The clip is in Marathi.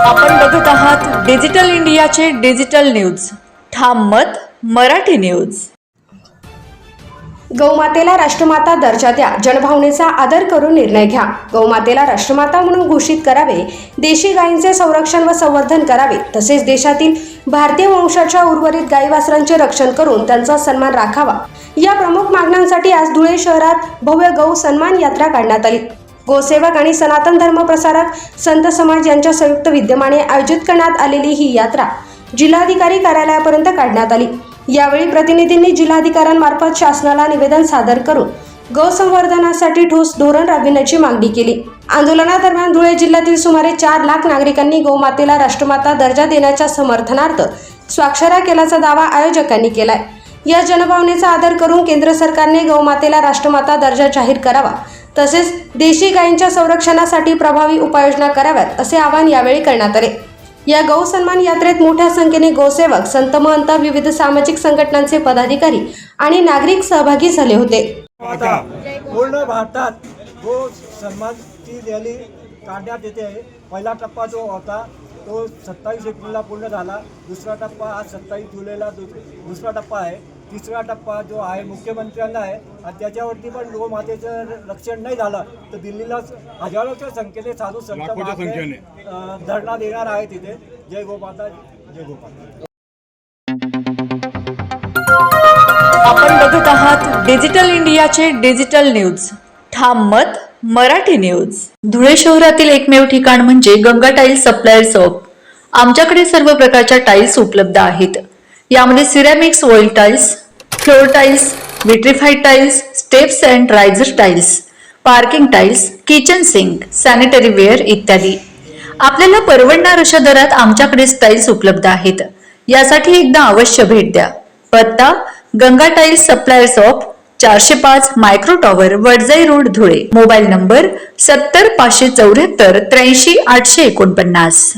आपण बघत आहात डिजिटल इंडियाचे डिजिटल न्यूज. ठाम मत मराठी न्यूज. गौमातेला राष्ट्रमाता दर्जा द्या, जनभावनेचा आदर करून निर्णय घ्या. गौमातेला राष्ट्रमाता म्हणून घोषित करावे, देशी गायींचे संरक्षण व संवर्धन करावे, तसेच देशातील भारतीय वंशाच्या उर्वरित गाई वासरांचे रक्षण करून त्यांचा सन्मान राखावा, या प्रमुख मागण्यांसाठी आज धुळे शहरात भव्य गौ सन्मान यात्रा काढण्यात आली. गोसेवक आणि सनातन धर्म प्रसारक संत समाज यांच्या संयुक्त विद्यमाने आयोजित करण्यात आलेली ही यात्रा जिल्हाधिकारी कार्यालयापर्यंत काढण्यात आली. यावेळी प्रतिनिधींनी जिल्हाधिकाऱ्यांमार्फत शासनाला निवेदन सादर करून गौ संवर्धनासाठी ठोस धोरण राबविण्याची मागणी केली. आंदोलनादरम्यान धुळे जिल्ह्यातील सुमारे 4 लाख नागरिकांनी गौमातेला राष्ट्रमाता दर्जा देण्याच्या समर्थनार्थ स्वाक्षऱ्या केल्याचा दावा आयोजकांनी केलाय. या जनभावनेचा आदर करून केंद्र सरकारने गौमातेला राष्ट्रमाता दर्जा जाहीर करावा, तसेच देशी गायींच्या संरक्षणासाठी प्रभावी उपाययोजना कराव्यात, असे आवाहन यावेळी करण्यात आले. या गौ सन्मान यात्रेत मोठ्या संख्येने गौसेवक, संत महंत, विविध सामाजिक संघटनांचे पदाधिकारी आणि नागरिक सहभागी झाले होते. आता पूर्ण भारतात गो सन्मानची रॅली काढण्यात येते. पहिला टप्पा जो होता तो 27 एप्रिलला पूर्ण झाला. दुसरा टप्पा आज 27 जुलैला दुसरा टप्पा आहे. तिसरा टप्पा जो आहे मुख्यमंत्र्यांना आहे आणि त्याच्यावरती पण गोमातेचं रक्षण नाही झालं तर दिल्लीला हजारोच्या संख्येने साधू संत धरणा देणार आहे तिथे. जय गोमाता, जय गोमाता. आपण बघत आहात डिजिटल इंडियाचे डिजिटल न्यूज. ठाम मत मराठी न्यूज. धुळे शहरातील एकमेव ठिकाण म्हणजे गंगा टाइल्स सप्लायर शॉप. आमच्याकडे सर्व प्रकारच्या टाइल्स उपलब्ध आहेत. यामध्ये ceramics, oil tiles, floor tiles, vitrified tiles, steps and riser tiles, parking tiles, kitchen sink, sanitary ware इत्यादी. आपल्याला परवडणार अशा दरात आमच्याकडे टाइल्स उपलब्ध आहेत. यासाठी एकदा अवश्य भेट द्या. पत्ता Ganga tiles supplier shop, 405 micro tower, Wadjai road, Dhule. Mobile number 70 574 83 849.